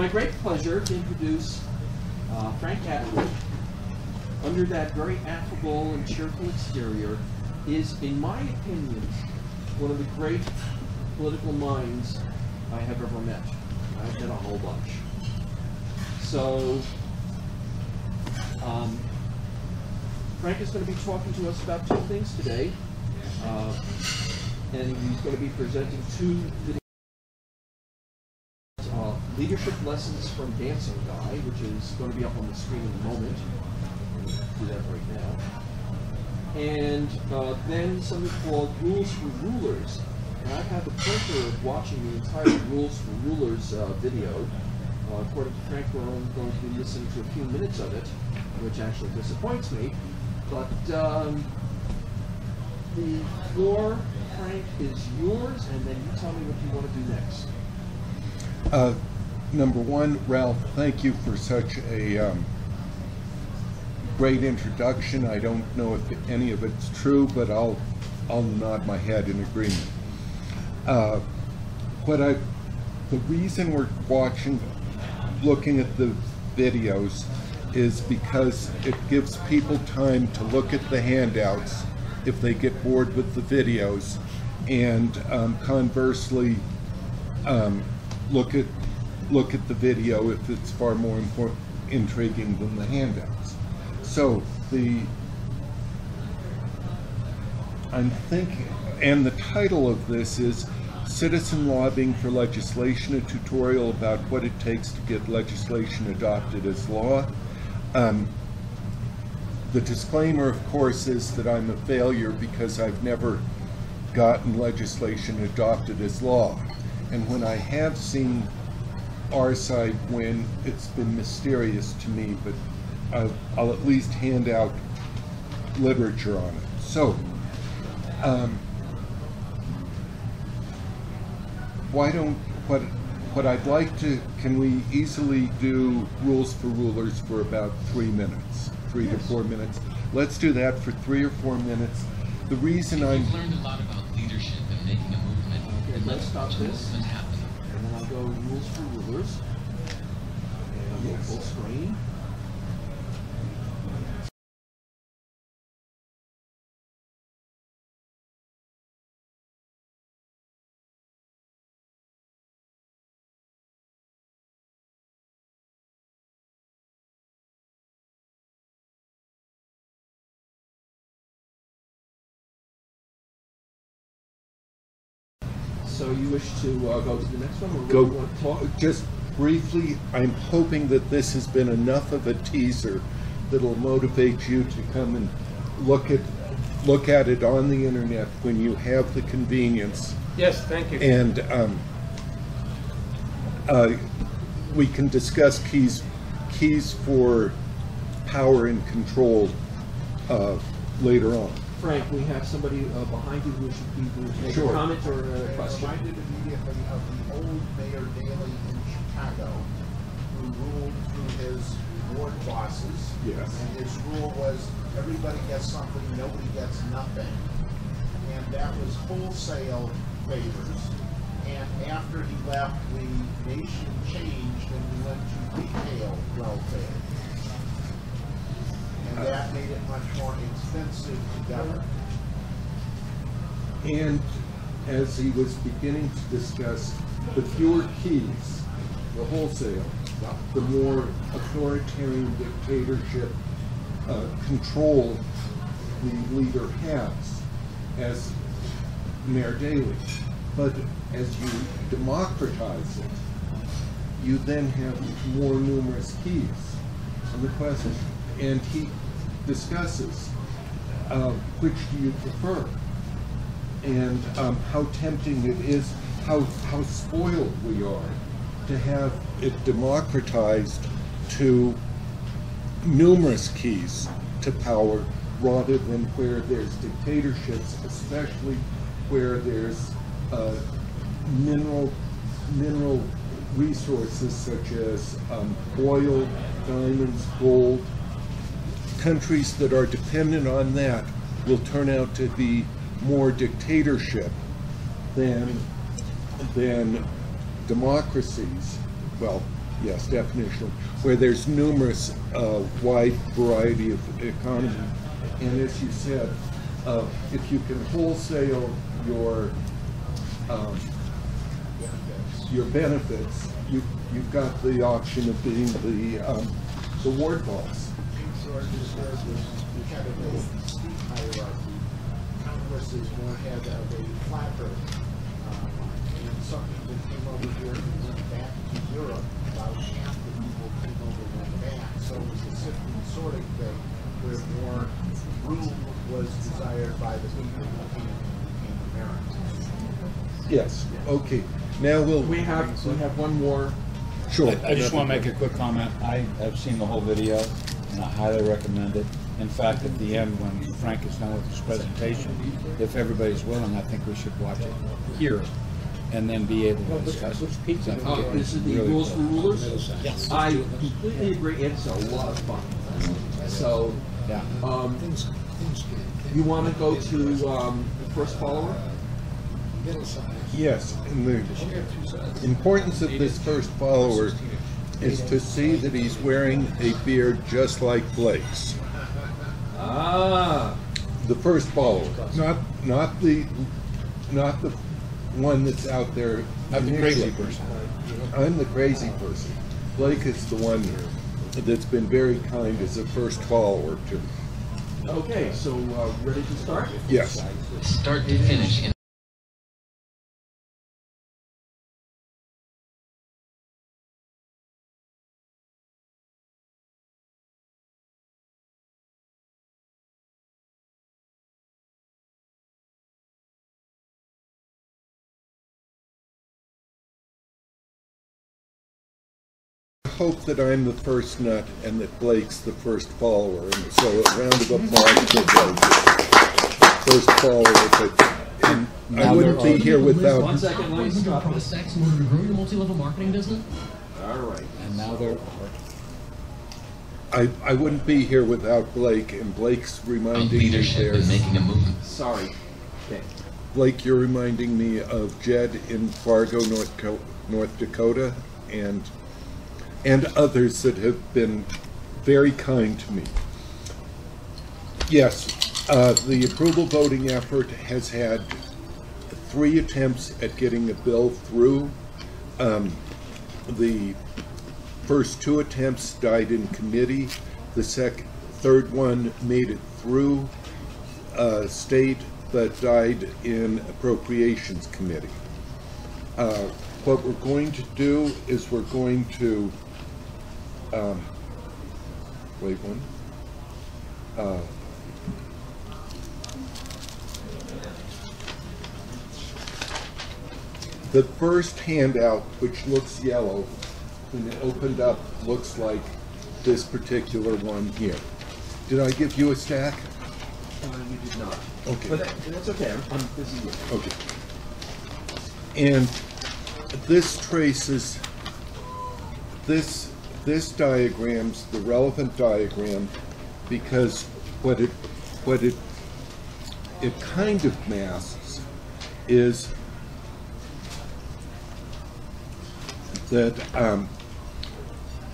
my great pleasure to introduce Frank Atwood. Under that very affable and cheerful exterior is, in my opinion, one of the great political minds I have ever met. I've met a whole bunch. So, Frank is going to be talking to us about two things today. And he's going to be presenting two videos. Leadership Lessons from Dancing Guy, which is going to be up on the screen in a moment. I'm going to do that right now. And then something called Rules for Rulers. And I've had the pleasure of watching the entire Rules for Rulers video. According to Frank, we're only going to be listening to a few minutes of it, which actually disappoints me. But the floor, Frank, is yours, and then you tell me what you want to do next. Number one, Ralph, thank you for such a great introduction. I don't know if any of it's true, but I'll nod my head in agreement. The reason we're looking at the videos is because it gives people time to look at the handouts if they get bored with the videos, and conversely, look at the video if it's far more intriguing than the handouts. So I'm thinking, and the title of this is Citizen Lobbying for Legislation, a tutorial about what it takes to get legislation adopted as law. The disclaimer, of course, is that I'm a failure because I've never gotten legislation adopted as law. And when I have seen our side win, it's been mysterious to me, but I'll at least hand out literature on it. So, what I'd like to, can we easily do Rules for Rulers for about 3 minutes, 3 to 4 minutes? Let's do that for 3 or 4 minutes. The reason We've learned a lot about leadership and making a movement. Okay, let's stop this. Movement happen. And then I'll go Rules for Rulers. And I'll go full screen. So you wish to go to the next one, or go, really want to talk? just briefly, I'm hoping that this has been enough of a teaser that'll motivate you to come and look at it on the internet when you have the convenience. Yes, thank you. And we can discuss keys for power and control later on. Frank, we have somebody behind you who should make Sure. a comment or a question. Reminded immediately of the old Mayor Daley in Chicago, who ruled through his ward bosses. Yes. And his rule was everybody gets something, nobody gets nothing. And that was wholesale favors. And after he left, the nation changed and we went to retail welfare. And that made it much more expensive to govern. And as he was beginning to discuss, the fewer keys, the wholesale, the more authoritarian dictatorship control the leader has as Mayor Daley. But as you democratize it, you then have more numerous keys on the question. And he discusses which do you prefer, and how tempting it is, how spoiled we are to have it democratized to numerous keys to power, rather than where there's dictatorships, especially where there's mineral resources such as oil, diamonds, gold. Countries that are dependent on that will turn out to be more dictatorship than democracies. Well, Yes, definitional, where there's numerous, wide variety of economy. And as you said, if you can wholesale your benefits, you've got the option of being the ward boss. So there's kind of a steep hierarchy. Congress is more ahead of a flatter and something that came over here and went back to Europe. About half the people came over and went back. So it was a sifting sorting thing where more room was desired by the people who became Americans. Yes, okay. Now We have one more. Sure. I just want to make a quick comment. I have seen the whole video, and I highly recommend it. In fact, at the end, when Frank is done with his presentation, if everybody's willing, I think we should watch it here, and then be able to discuss it. This is the rules for rulers? Yes. I completely agree, it's a lot of fun. So, Yeah. you want to go to the first follower? Yes, and the importance of this first follower is to see that he's wearing a beard just like Blake's. Ah, The first follower, not the one that's out there. I'm the crazy person. I'm the crazy person. Blake is the one that's been very kind as a first follower to me. okay, so ready to start? Yes. Start to finish in I hope that I'm the first nut and that Blake's the first follower, and so a round of applause for Blake. First follower, but I wouldn't be here 1 without. second, let me stop this. Sex in order to grow your multi-level marketing business? All right. And now they're. I wouldn't be here without Blake, and Blake's of reminding me leadership there. and making a movement. Sorry. Okay. Blake, you're reminding me of Jed in Fargo, North Dakota, and others that have been very kind to me. Yes, the approval voting effort has had 3 attempts at getting a bill through. The first 2 attempts died in committee. The third one made it through state, but died in appropriations committee. What we're going to do is we're going to wait one. The first handout, which looks yellow, when it opened up, looks like this particular one here. Did I give you a stack? You did not. Okay. But that's okay. I'm busy with it. Okay. And this traces this diagram's the relevant diagram because what it kind of masks is that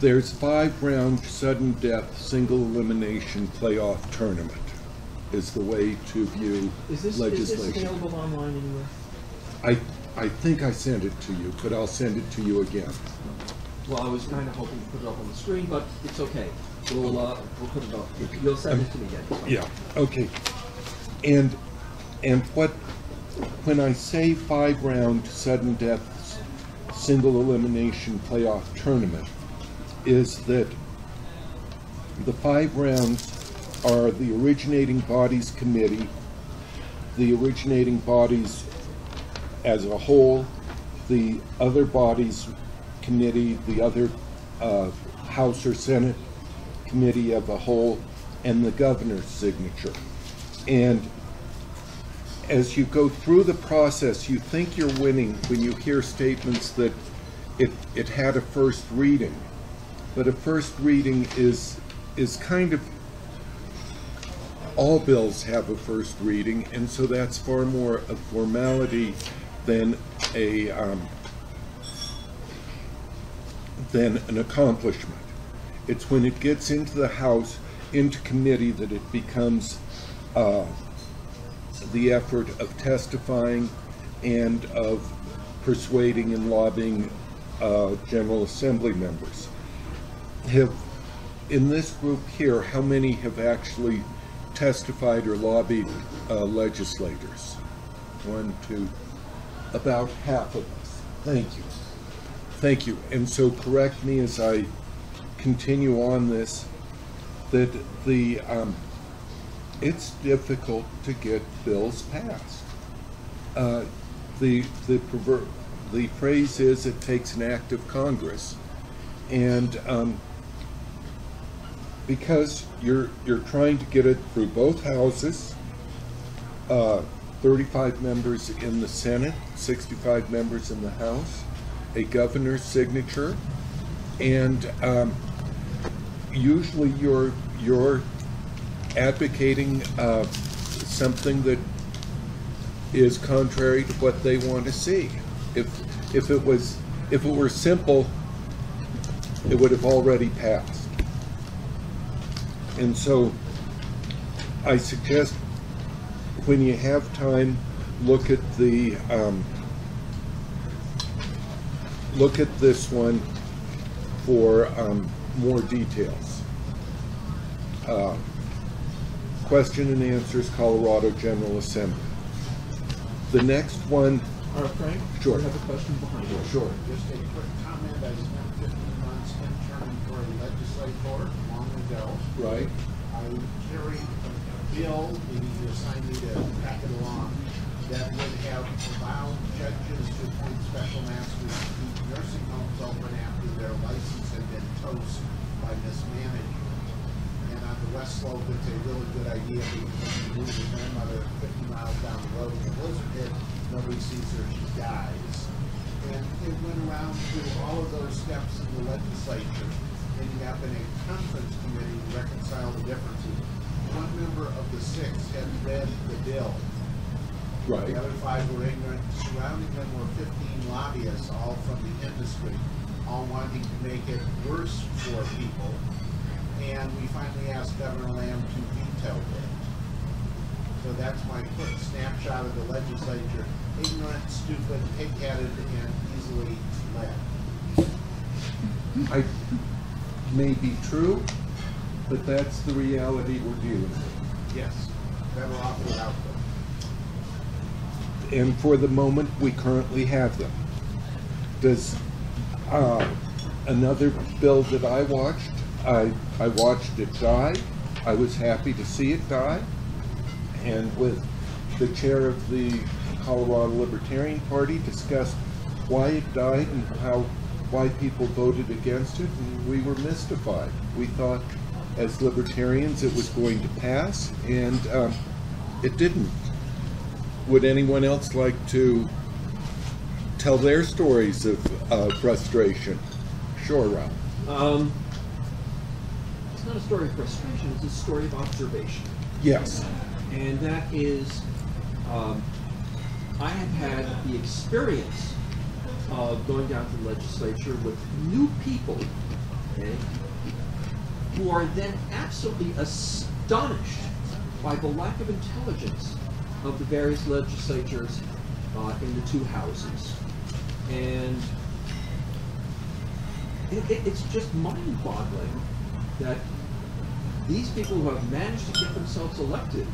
there's 5-round sudden death single elimination playoff tournament is the way to view Is this legislation. available online anywhere? I think I sent it to you, but I'll send it to you again. Well, I was kind of hoping to put it up on the screen, but it's okay. We'll put it up. You'll send it to me again. Yeah, okay. And when I say 5-round sudden death single elimination playoff tournament is that the 5 rounds are the originating bodies committee, the originating bodies as a whole, the other bodies committee, the other House or Senate committee of a whole, and the governor's signature. And as you go through the process, you think you're winning when you hear statements that it had a first reading. But a first reading is kind of, all bills have a first reading, and so that's far more a formality than than an accomplishment. It's when it gets into the House, into committee, that it becomes the effort of testifying and of persuading and lobbying General Assembly members. In this group here, how many have actually testified or lobbied legislators? 1, 2, about half of us. Thank you. Thank you. And so correct me as I continue on this, that it's difficult to get bills passed. The phrase is, it takes an act of Congress, and because you're trying to get it through both houses, 35 members in the Senate, 65 members in the House, a governor's signature, and usually you're advocating something that is contrary to what they want to see. If it were simple, it would have already passed. And so I suggest, when you have time, look at this one for more details. Question and answers, Colorado General Assembly. The next one. Frank, Sure. I have a question behind you. Sure. Just a quick comment. I spent 15 months interning for a legislator long ago. Right. I carried a bill, maybe you assigned me to pack it along, that would have allowed judges to appoint special masters to keep nursing homes open after their license had been toast by mismanagement. And on the West Slope, it's a really good idea, because when you move your grandmother 50 miles down the road, the blizzard hit, nobody sees her, she dies. And it went around through all of those steps in the legislature, ending up in a conference committee to reconcile the differences. One member of the 6 had read the bill. Right. The other 5 were ignorant. Surrounding them were 15 lobbyists, all from the industry, all wanting to make it worse for people. And we finally asked Governor Lamb to veto it. So that's my quick snapshot of the legislature. Ignorant, stupid, pig-headed, and easily led. I may be true, but that's the reality we're dealing with. Yes, better off without them. And for the moment, we currently have them. Does another bill that I watched, I watched it die. I was happy to see it die. And with the chair of the Colorado Libertarian Party, discussed why it died and why people voted against it, and we were mystified. We thought, as libertarians, it was going to pass, and it didn't. Would anyone else like to tell their stories of frustration? Sure, Rob. It's not a story of frustration, it's a story of observation. Yes. And that is, I have had the experience of going down to the legislature with new people, okay, who are then absolutely astonished by the lack of intelligence of the various legislatures in the 2 houses. And it's just mind-boggling that these people who have managed to get themselves elected,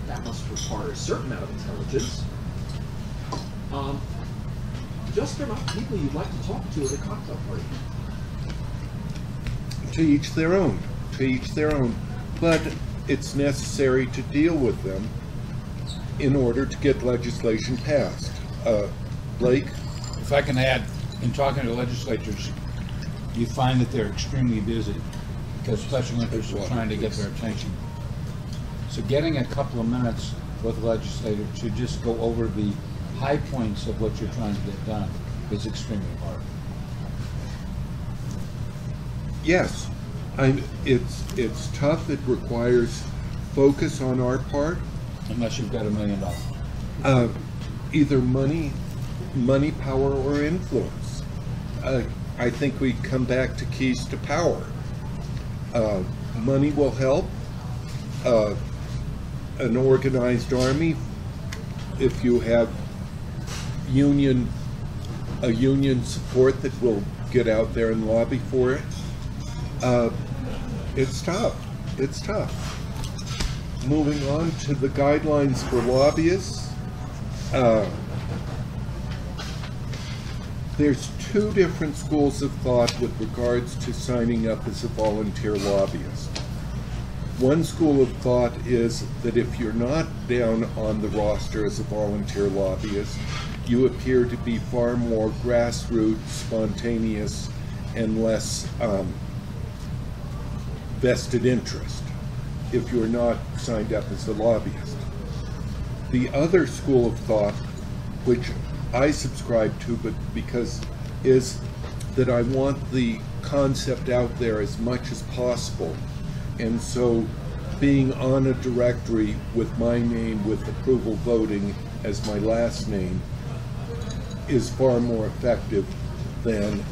that must require a certain amount of intelligence, just are not people you'd like to talk to at a cocktail party. To each their own. To each their own. But it's necessary to deal with them in order to get legislation passed. Blake? If I can add, in talking to legislators, you find that they're extremely busy because special interests are trying to get their attention. So getting a couple of minutes with the legislator to just go over the high points of what you're trying to get done is extremely hard. Yes. It's tough. It requires focus on our part. Unless you've got $1 million. Either money, power, or influence. I think we come back to keys to power. Money will help. An organized army, if you have union support that will get out there and lobby for it. It's tough. It's tough. Moving on to the guidelines for lobbyists. There's two different schools of thought with regards to signing up as a volunteer lobbyist. One school of thought is that if you're not down on the roster as a volunteer lobbyist, you appear to be far more grassroots, spontaneous, and less vested interest if you're not signed up as a lobbyist. The other school of thought, which I subscribe to, but because is that I want the concept out there as much as possible, and so being on a directory with my name with approval voting as my last name is far more effective than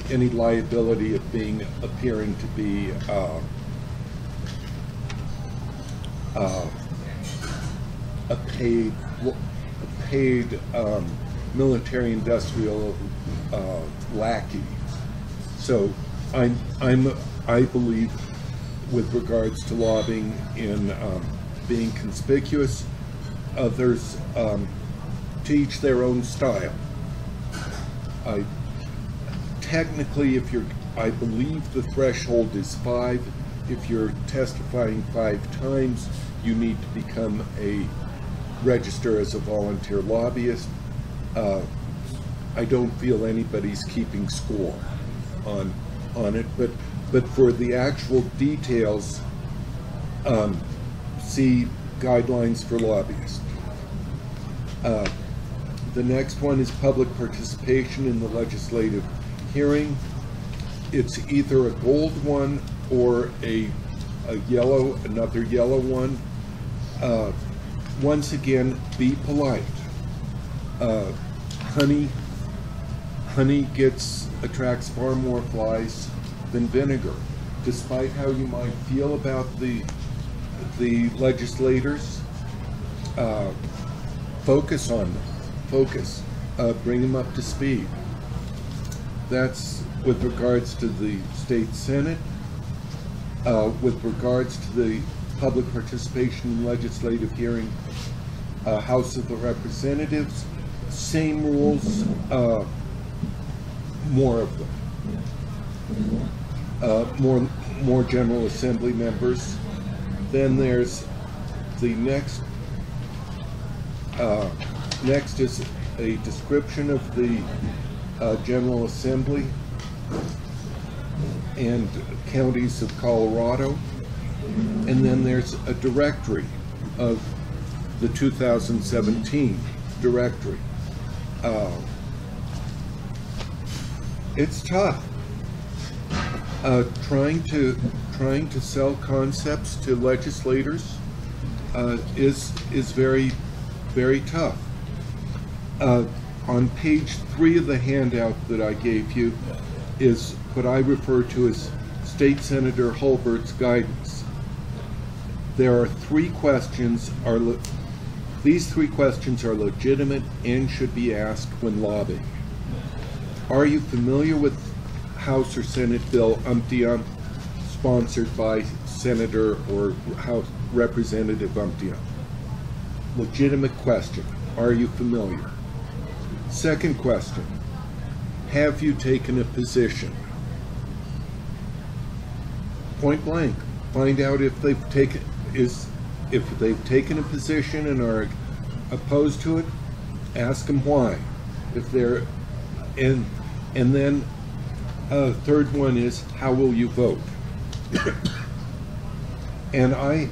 any liability of appearing to be a paid military-industrial lackey. So I believe, with regards to lobbying, in being conspicuous. Others to each their own style. Technically, I believe the threshold is 5. If you're testifying 5 times, you need to become register as a volunteer lobbyist. I don't feel anybody's keeping score on it, but for the actual details, see guidelines for lobbyists. The next one is public participation in the legislative hearing. It's either a gold one or another yellow one. Once again, be polite. Honey attracts far more flies than vinegar. Despite how you might feel about the legislators, focus on them. Bring them up to speed. That's with regards to the state senate. With regards to the public participation in legislative hearing, House of the Representatives, same rules, more of them. More General Assembly members. Then there's the next is a description of the General Assembly and counties of Colorado. And then there's a directory of the 2017 directory. It's tough. Trying to sell concepts to legislators is very, very tough. On page 3 of the handout that I gave you is what I refer to as State Senator Hulbert's guidance. There are 3 questions. These 3 questions are legitimate and should be asked when lobbying. Are you familiar with House or Senate Bill Umpty-Ump, sponsored by Senator or House Representative Umpty-Ump? Legitimate question. Are you familiar? Second question. Have you taken a position? Point blank. Find out if they've taken a position and are opposed to it. Ask them why. If they're and then third one is, how will you vote? And I'm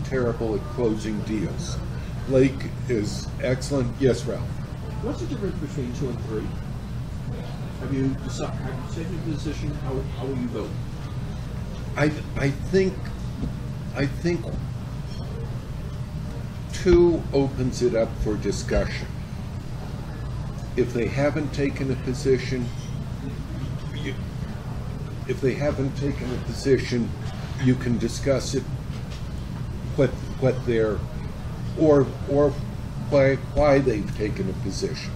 terrible at closing deals. Blake is excellent. Yes, Ralph. What's the difference between 2 and 3? Have you taken a position? How will you vote? I think 2 opens it up for discussion. if they haven't taken a position, you can discuss it, what their, or why they've taken a position.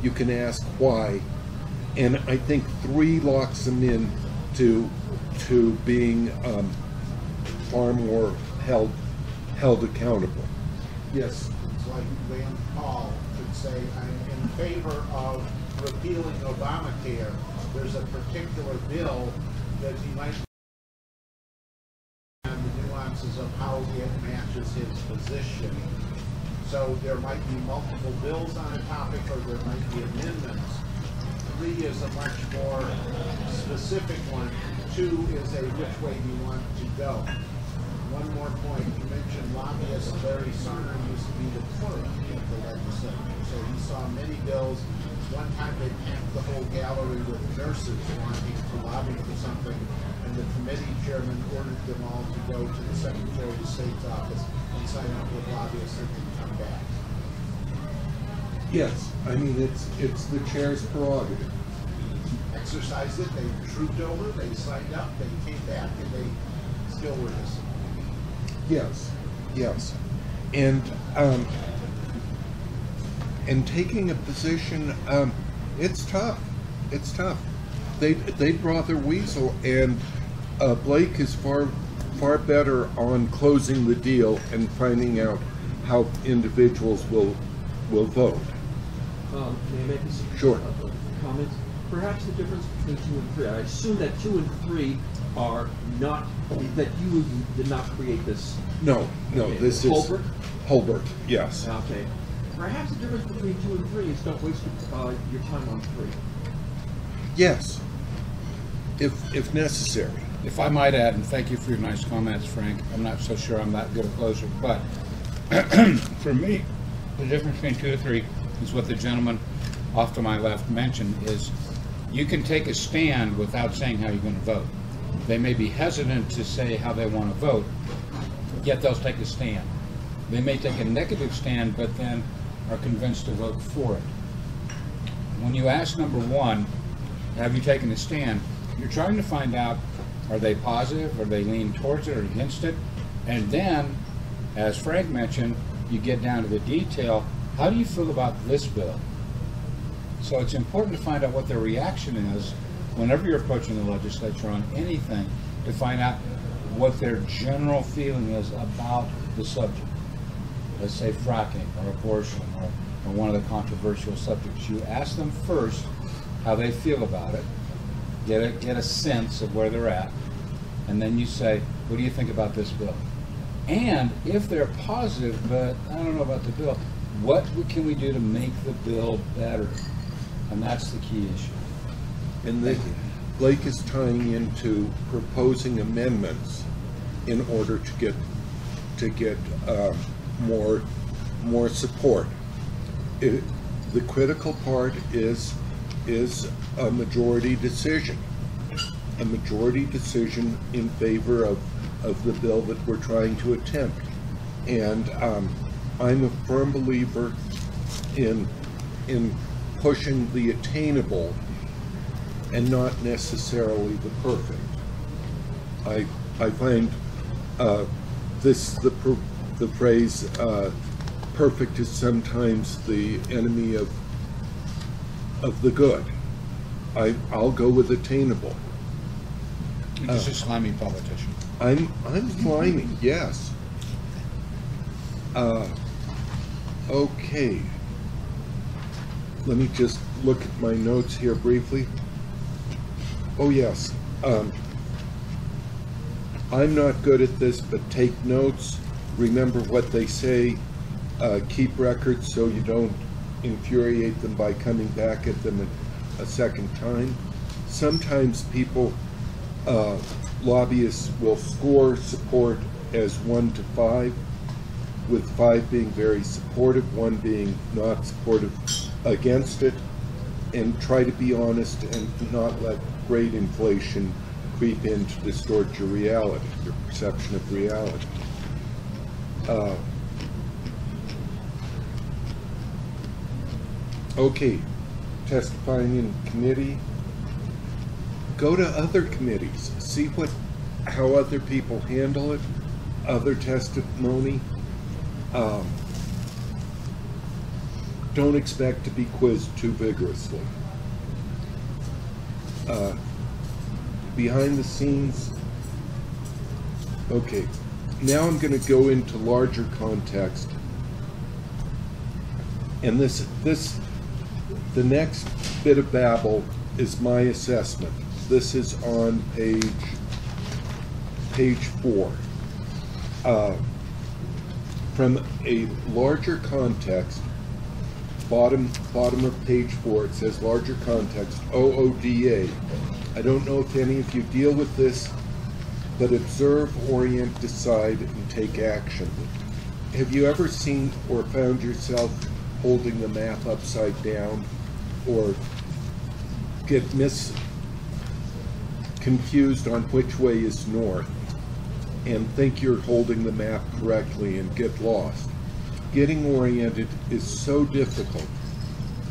You can ask why, and I think 3 locks them in to being far more held accountable. Yes. It's like Van Paul could say, I'm in favor of repealing Obamacare. There's a particular bill that he might, and the nuances of how it matches his position. So there might be multiple bills on a topic, or there might be amendments. 3 is a much more specific one. 2 is a which way you want to go. One more point. You mentioned lobbyist Larry Sarner used to be the clerk of the legislature. So he saw many bills. One time they packed the whole gallery with nurses wanting to lobby for something, and the committee chairman ordered them all to go to the Secretary of State's office and sign up with lobbyists and then come back. Yes, I mean, it's the chair's prerogative. Exercised it, they trooped over, they signed up, they came back, and they still were disciplined. Yes, yes, and taking a position, it's tough. It's tough. They draw their weasel, and Blake is far better on closing the deal and finding out how individuals will vote. May I make a Sure. comment? Perhaps the difference between 2 and 3. I assume that 2 and 3 are not, that you did not create this. No, Okay. this Holbert? is Holbert. Yes. Okay. Perhaps the difference between 2 and 3 is don't waste your time on 3. Yes. If necessary. If I might add, and thank you for your nice comments, Frank, I'm not so sure I'm that good a closer, but for me, the difference between 2 and 3 is what the gentleman off to my left mentioned, is you can take a stand without saying how you're going to vote. They may be hesitant to say how they want to vote, yet they'll take a stand. They may take a negative stand, but then are convinced to vote for it. When you ask number 1, have you taken a stand, you're trying to find out, are they positive, are they leaning towards it or against it? And then, as Frank mentioned, you get down to the detail, how do you feel about this bill? So it's important to find out what their reaction is whenever you're approaching the legislature on anything, to find out what their general feeling is about the subject. Let's say fracking or abortion or one of the controversial subjects. You ask them first how they feel about it, get a sense of where they're at, and then you say, what do you think about this bill? And if they're positive, but I don't know about the bill, what can we do to make the bill better? And that's the key issue. And Blake is tying into proposing amendments in order to get more support. The critical part is a majority decision. A majority decision in favor of the bill that we're trying to attempt. And I'm a firm believer in pushing the attainable and not necessarily the perfect. I find the phrase perfect is sometimes the enemy of the good. I'll go with attainable. You're just a slimy politician. I'm slimy, yes. Okay. Let me just look at my notes here briefly. Oh yes. I'm not good at this, but take notes. Remember what they say. Keep records so you don't infuriate them by coming back at them a second time. Sometimes people, lobbyists will score support as 1 to 5, with 5 being very supportive, 1 being not supportive against it, and try to be honest and not let great inflation creep in to distort your reality, your perception of reality. Okay, testifying in committee. Go to other committees, see how other people handle it, other testimony. Don't expect to be quizzed too vigorously. Behind the scenes. Okay, now I'm going to go into larger context. And the next bit of babble is my assessment. This is on page 4. From a larger context, bottom of page 4, it says larger context, OODA. I don't know if any of you deal with this, but observe, orient, decide, and take action. Have you ever seen or found yourself holding the map upside down, or get confused on which way is north, and think you're holding the map correctly and get lost? Getting oriented is so difficult,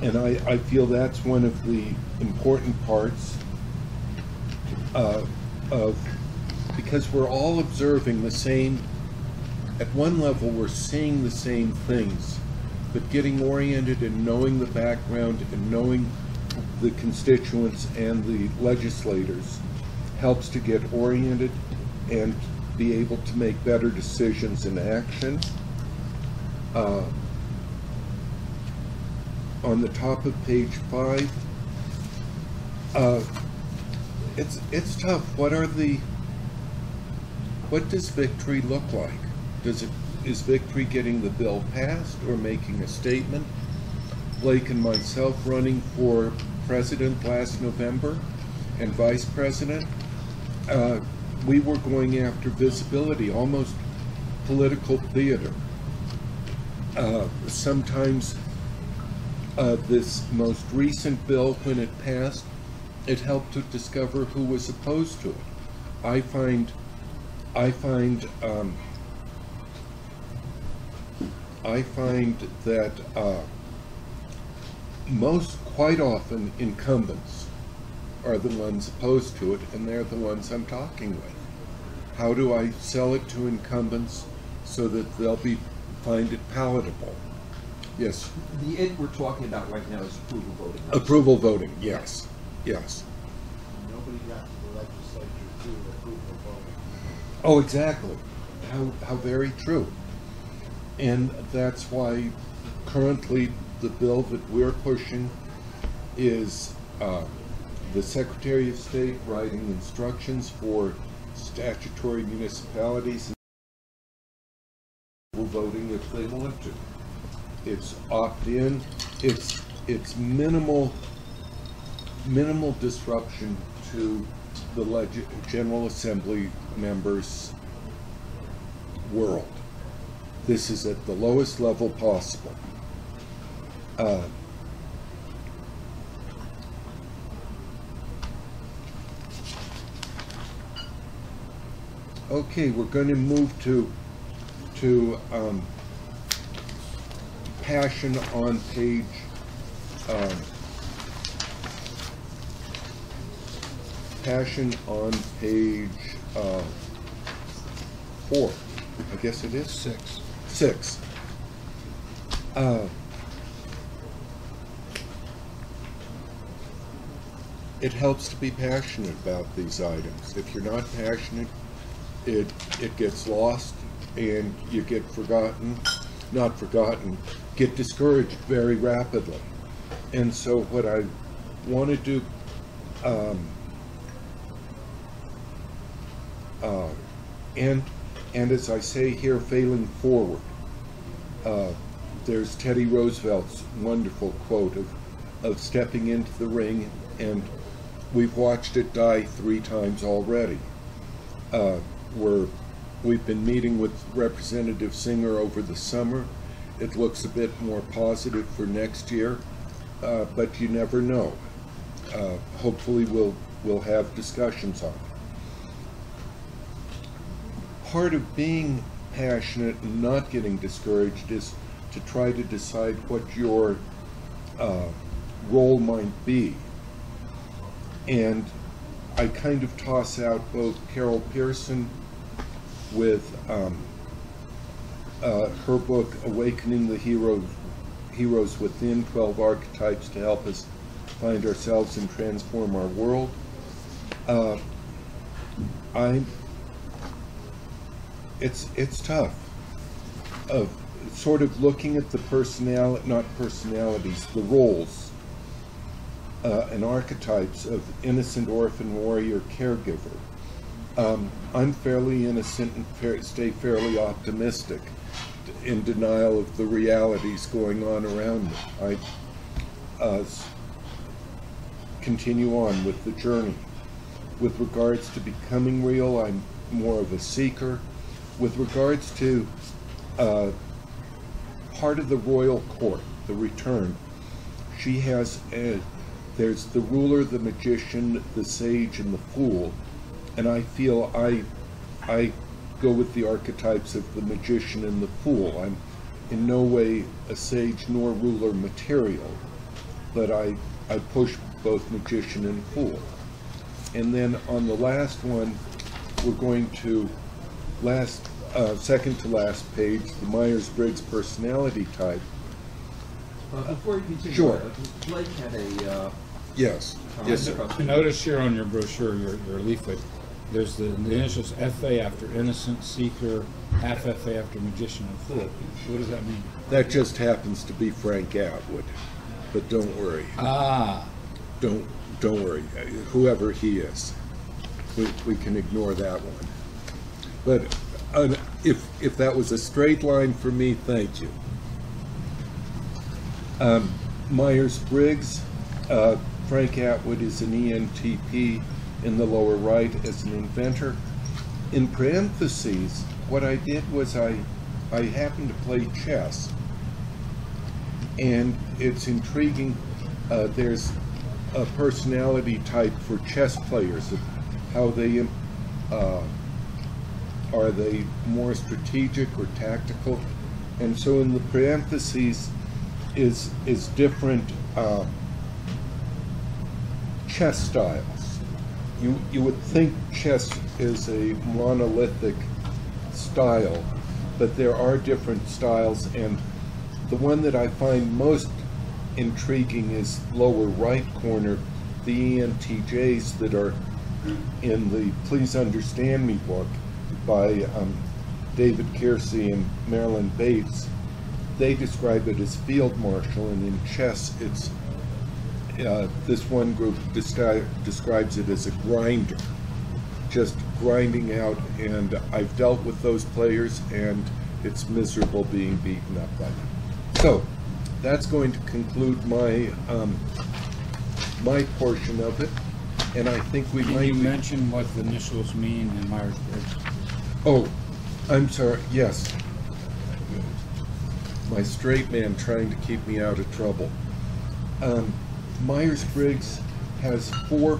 and I feel that's one of the important parts because we're all observing the same, at one level we're seeing the same things, but getting oriented and knowing the background and knowing the constituents and the legislators helps to get oriented and be able to make better decisions in action. On the top of page 5, it's tough. What does victory look like? Is victory getting the bill passed or making a statement? Blake and myself running for president last November and vice president, we were going after visibility, almost political theater. Sometimes this most recent bill, when it passed, it helped to discover who was opposed to it. I find that quite often incumbents are the ones opposed to it, and they're the ones I'm talking with. How do I sell it to incumbents so that they'll find it palatable? Yes. The it we're talking about right now is approval voting. Approval voting, yes. Yes. Nobody got to the legislature through approval voting. Oh, exactly. How very true. And that's why currently the bill that we're pushing is the Secretary of State writing instructions for statutory municipalities voting if they want to. It's opt-in. It's minimal disruption to the General Assembly members' world. This is at the lowest level possible. Okay, we're going to move to passion on page passion on page 4. I guess it is 6. It helps to be passionate about these items. If you're not passionate, it gets lost and you get get discouraged very rapidly. And so what I want to do, and as I say here, failing forward, there's Teddy Roosevelt's wonderful quote of stepping into the ring, and we've watched it die 3 times already. We've been meeting with Representative Singer over the summer. It looks a bit more positive for next year, but you never know. Hopefully we'll have discussions on it. Part of being passionate and not getting discouraged is to try to decide what your role might be. And I kind of toss out both Carol Pearson with her book, Awakening the Heroes Within, 12 Archetypes to Help Us Find Ourselves and Transform Our World. It's tough. Of sort of looking at the the roles and archetypes of innocent orphan warrior caregiver. I'm fairly innocent and stay fairly optimistic, in denial of the realities going on around me. I continue on with the journey. With regards to becoming real, I'm more of a seeker. With regards to part of the royal court, the return, she has there's the ruler, the magician, the sage, and the fool, and I feel I go with the archetypes of the magician and the fool. I'm in no way a sage nor ruler material, but I push both magician and fool. And then on the last one, we're going to second to last page, the Myers-Briggs personality type. Before you continue, Sure. Blake had a Yes, yes, sir. Notice here on your brochure, your leaflet, there's the initials FA after innocent, seeker, half FA after magician and fool. What does that mean? That just happens to be Frank Atwood, but don't worry. Ah. Don't worry. Whoever he is, we can ignore that one. But if that was a straight line for me, thank you. Myers-Briggs, Frank Atwood is an ENTP in the lower right as an inventor. In parentheses, what I did was I happened to play chess, and it's intriguing. There's a personality type for chess players, of how they are they more strategic or tactical, and so in the parentheses is different chess styles. You would think chess is a monolithic style, but there are different styles, and the one that I find most intriguing is lower right corner, the ENTJs that are in the Please Understand Me book by David Kiersey and Marilyn Bates. They describe it as field marshal, and in chess it's this one group describes it as a grinder, just grinding out, and I've dealt with those players and it's miserable being beaten up by them. So that's going to conclude my my portion of it, and I think we Can might you mention what the initials mean in Myers-Briggs? Oh, I'm sorry, yes. My straight man trying to keep me out of trouble. Myers-Briggs has four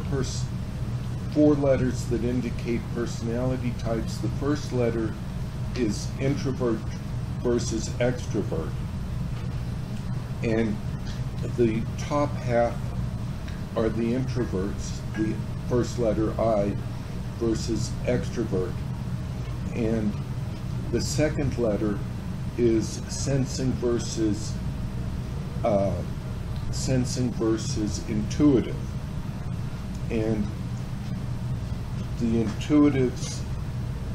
letters that indicate personality types. The first letter is introvert versus extrovert. And the top half are the introverts, the first letter I, versus extrovert. And the second letter is sensing versus intuitive. And the intuitives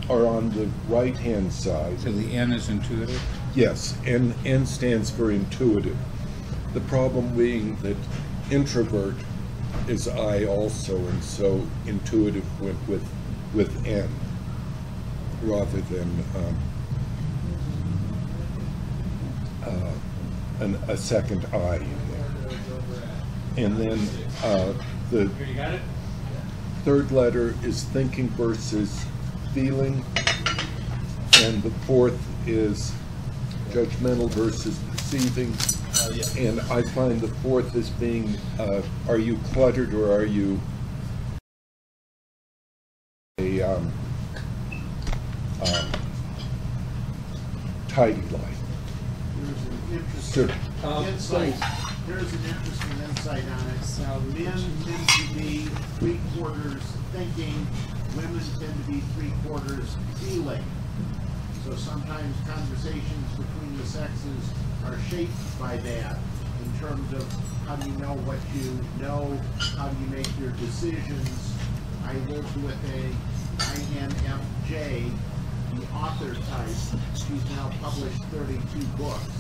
are on the right-hand side. So the N is intuitive? Yes, N stands for intuitive. The problem being that introvert is I also, and so intuitive went with N rather than a second I in there. And then the third letter is thinking versus feeling, and the fourth is judgmental versus perceiving. And I find the fourth as being, are you cluttered or are you a tidy life? There's an interesting Sure. insight here's an interesting insight on it. Men tend to be 3/4 thinking, women tend to be 3/4 feeling. So sometimes conversations between the sexes are shaped by that in terms of how do you know what you know, how do you make your decisions. I lived with a INFJ, the author type. She's now published 32 books.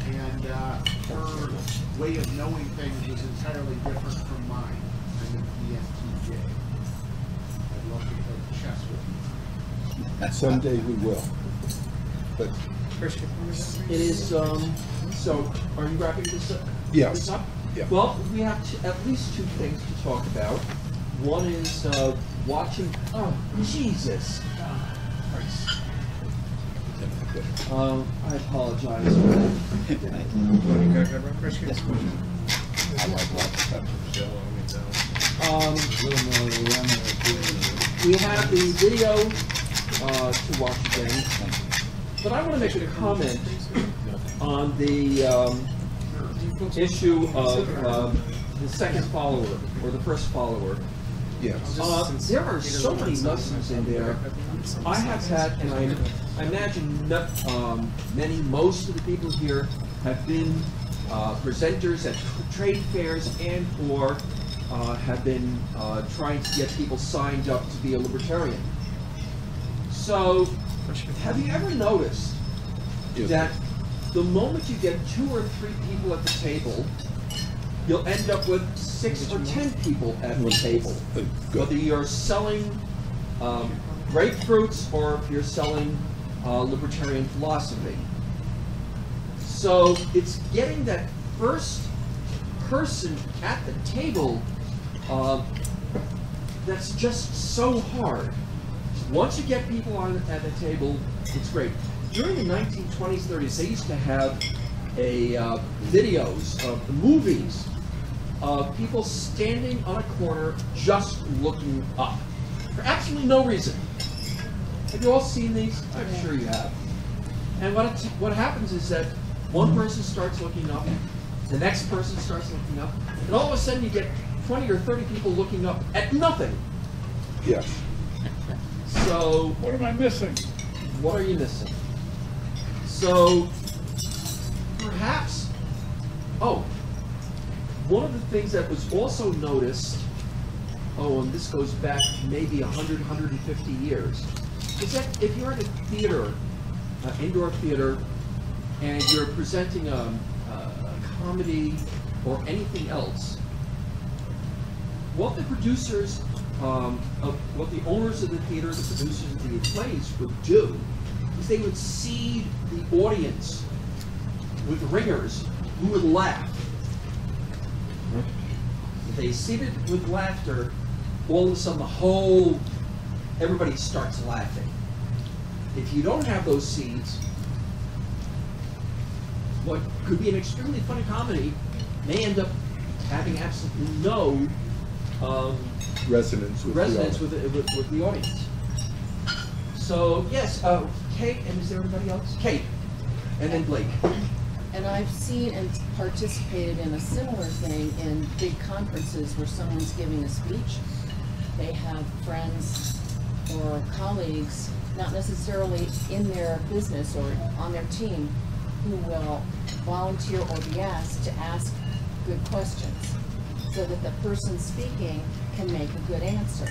And her way of knowing things was entirely different from mine. I'm an ENTJ. I'd love to play chess with you. Someday we will. But It is, so, are you wrapping this up? Yes. This up? Yeah. Well, we have at least two things to talk about. One is watching, oh, Jesus. Christ. I apologize. We have the video to watch again, but I want to make a comment on the issue of the second follower or the first follower. yes. There are so many lessons in there. I have had, and I imagine most of the people here have been presenters at trade fairs and or have been trying to get people signed up to be a libertarian. So, have you ever noticed Yes. that the moment you get 2 or 3 people at the table, you'll end up with 6 or 10 people at the table? Whether you're selling grapefruits or if you're selling libertarian philosophy. So it's getting that first person at the table that's just so hard. Once you get people at the table, it's great. During the 1920s, 30s, they used to have videos of movies of people standing on a corner just looking up for absolutely no reason. Have you all seen these? I'm sure you have. And what happens is that one person starts looking up, the next person starts looking up, and all of a sudden you get 20 or 30 people looking up at nothing. Yes. So, What am I missing? what are you missing? So, perhaps, one of the things that was also noticed, and this goes back maybe 100, 150 years, is that if you're at a theater, indoor theater, and you're presenting a comedy or anything else, what the producers, what the owners of the theater, the producers of the plays would do is they would seed the audience with ringers who would laugh. If they seeded with laughter, all of a sudden everybody starts laughing. If you don't have those seeds, what could be an extremely funny comedy may end up having absolutely no Resonance with the audience. So yes, Kate, and is there anybody else? Kate, and then Blake. And I've seen and participated in a similar thing in big conferences where someone's giving a speech. They have friends or colleagues, not necessarily in their business or on their team, who will volunteer or be asked to ask good questions so that the person speaking can make a good answer.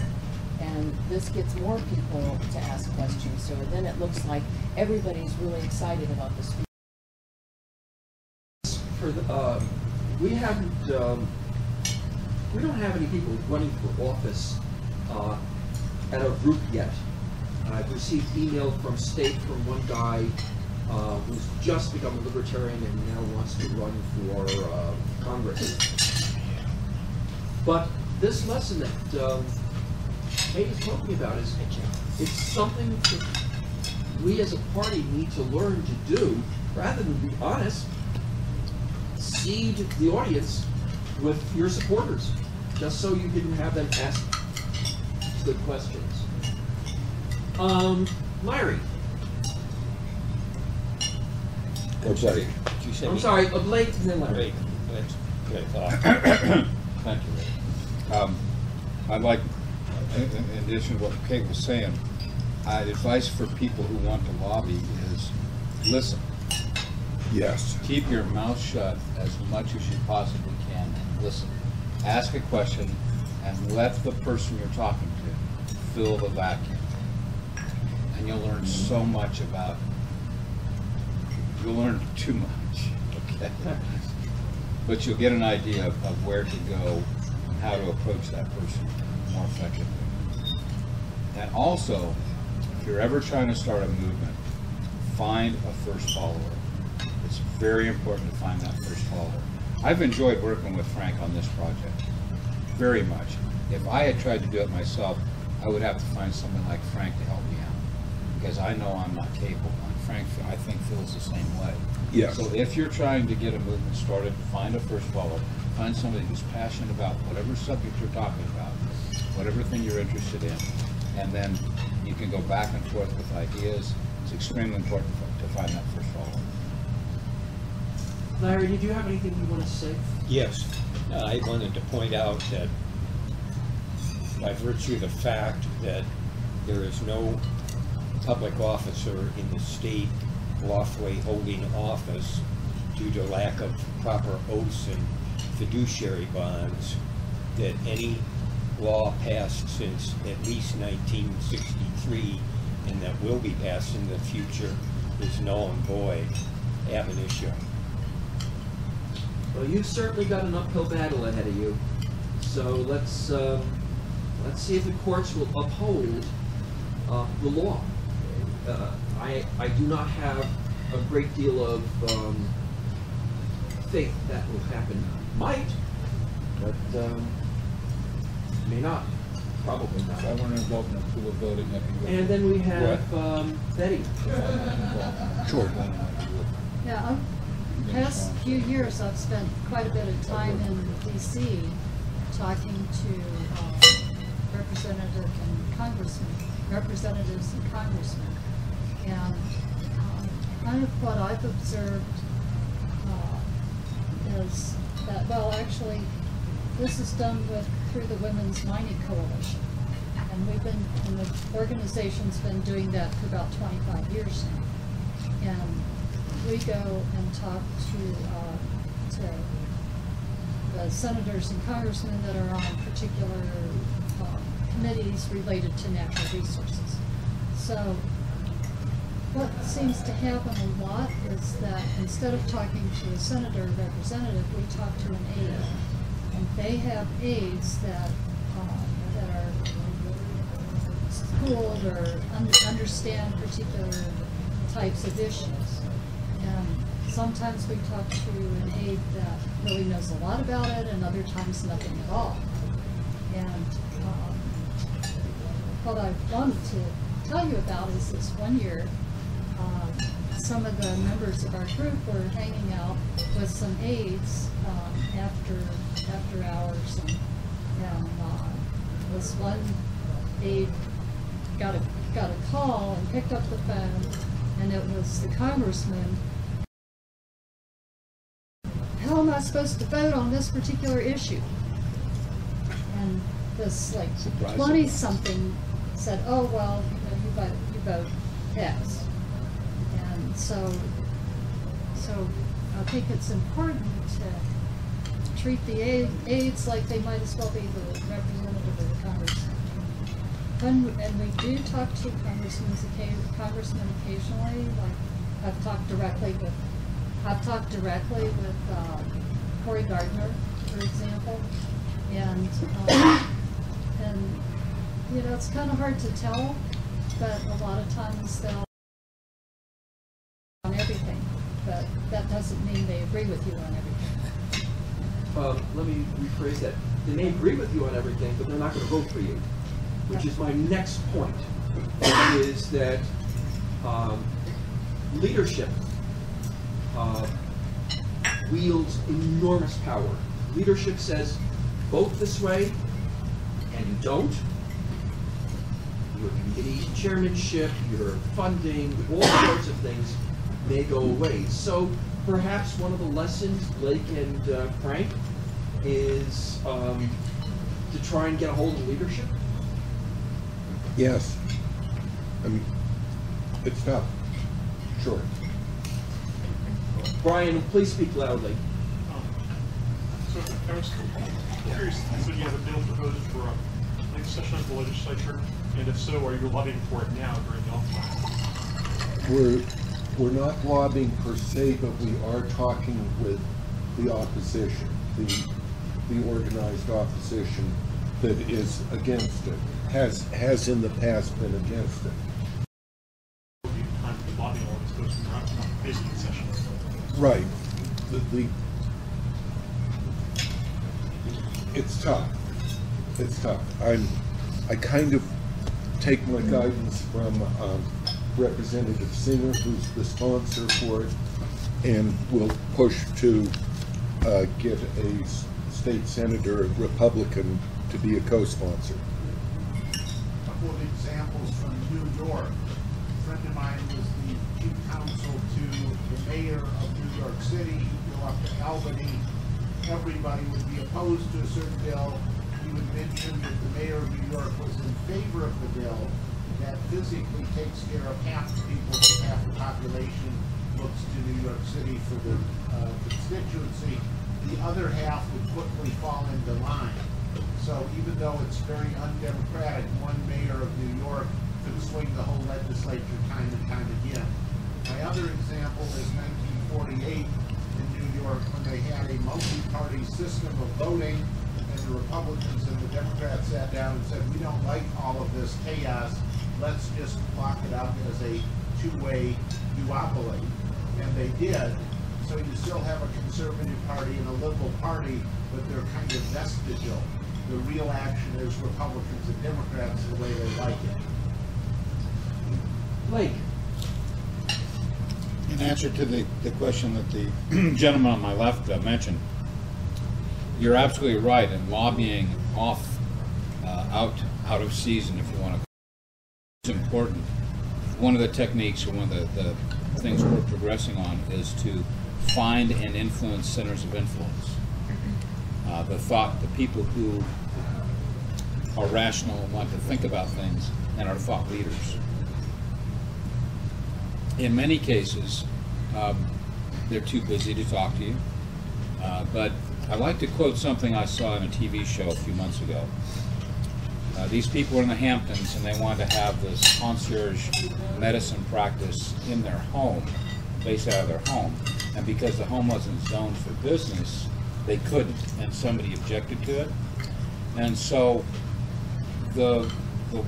And this gets more people to ask questions, so then it looks like everybody's really excited about the speech. We haven't, we don't have any people running for office at our group yet. I've received email from state from one guy who's just become a libertarian and now wants to run for Congress. But this lesson that Kate is talking about is it's something that we as a party need to learn to do, rather than be honest. Seed the audience with your supporters, just so you can have them ask good questions. Larry. I'm sorry. I'm sorry, Blake and then Larry. great thought. Thank you, Ray. I'd like, in addition to what Kate was saying, advice for people who want to lobby is listen. Yes. Keep your mouth shut as much as you possibly can and listen. Ask a question and let the person you're talking to fill the vacuum. And you'll learn so much about, you'll learn too much, okay? But you'll get an idea of where to go and how to approach that person more effectively. And also, if you're ever trying to start a movement, find a first follower. It's very important to find that first follower. I've enjoyed working with Frank on this project, very much. If I had tried to do it myself, I would have to find someone like Frank to help me out, because I know I'm not capable. And Frank, I think, feels the same way. Yes. So if you're trying to get a movement started, find a first follower. Find somebody who's passionate about whatever subject you're talking about, whatever thing you're interested in, and then you can go back and forth with ideas. It's extremely important to find that first follower. Larry, did you have anything you want to say? Yes, I wanted to point out that by virtue of the fact that there is no public officer in the state lawfully holding office due to lack of proper oaths and fiduciary bonds, that any law passed since at least 1963 and that will be passed in the future is null and void ab initio. Well, you've certainly got an uphill battle ahead of you. So let's see if the courts will uphold the law. I do not have a great deal of faith that will happen. Might, but may not. Probably If I not. want to involve in a pool of voting, that'd be good. And then we have Betty. Sure. Yeah, the past few years I've spent quite a bit of time in DC talking to representatives and congressmen. And kind of what I've observed is that, well, actually, this is done through the Women's Mining Coalition. And the organization's been doing that for about 25 years now. And we go and talk to the senators and congressmen that are on particular committees related to natural resources. So what seems to happen a lot is that instead of talking to a senator or representative, we talk to an aide. And they have aides that are schooled or understand particular types of issues. And sometimes we talk to an aide that really knows a lot about it, and other times nothing at all. And what I wanted to tell you about is this one year, some of the members of our group were hanging out with some aides after hours, and this one aide got a call and picked up the phone, and it was the congressman. How am I supposed to vote on this particular issue? And this like 20-something said, "Oh well, you vote yes." And so I think it's important to treat the aides like they might as well be the representative of the congressman. And we do talk to congressmen occasionally. Like I've talked directly with Cory Gardner, for example, and you know, it's kind of hard to tell, but a lot of times they'll on everything, but that doesn't mean they agree with you on everything. Let me rephrase that. They may agree with you on everything, but they're not going to vote for you, which is my next point, is that leadership wields enormous power. Leadership says, vote this way, and you don't. Your committee chairmanship, your funding, all sorts of things may go away. So perhaps one of the lessons Blake and Frank is to try and get a hold of leadership? Yes. I mean, it's tough. Sure. Brian, please speak loudly. So I was curious, so you have a bill proposed for a next session of the legislature, and if so, are you lobbying for it now during the off time? We're not lobbying per se, but we are talking with the opposition, the organized opposition that is against it, has in the past been against it. Will you have time to lobby all this goes from not facing the session? Right. It's tough. It's tough. I kind of take my guidance from Representative Singer, who's the sponsor for it, and will push to get a state senator, a Republican, to be a co-sponsor. A couple of examples from New York. A friend of mine was the chief counsel to the mayor of New York City. He'd go up to Albany. Everybody would be opposed to a certain bill. He would mention that the mayor of New York was in favor of the bill. That physically takes care of half the people, half the population looks to New York City for the constituency. The other half would quickly fall into line. So even though it's very undemocratic, one mayor of New York could swing the whole legislature time and time again. My other example is 1948 in New York when they had a multi-party system of voting, and the Republicans and the Democrats sat down and said, we don't like all of this chaos, let's just lock it up as a two-way duopoly. And they did. So you still have a conservative party and a liberal party, but they're kind of vestigial. The real action is Republicans and Democrats the way they like it. Blake. In answer to the question that the gentleman on my left mentioned, you're absolutely right. In lobbying out of season, if you want to, it's important. One of the techniques, or one of the things we're progressing on, is to find and influence centers of influence. The people who are rational and want to think about things and are thought leaders. In many cases, they're too busy to talk to you. But I'd like to quote something I saw in a TV show a few months ago. These people were in the Hamptons, and they wanted to have this concierge medicine practice in their home, based out of their home. And because the home wasn't zoned for business, they couldn't, and somebody objected to it. And so the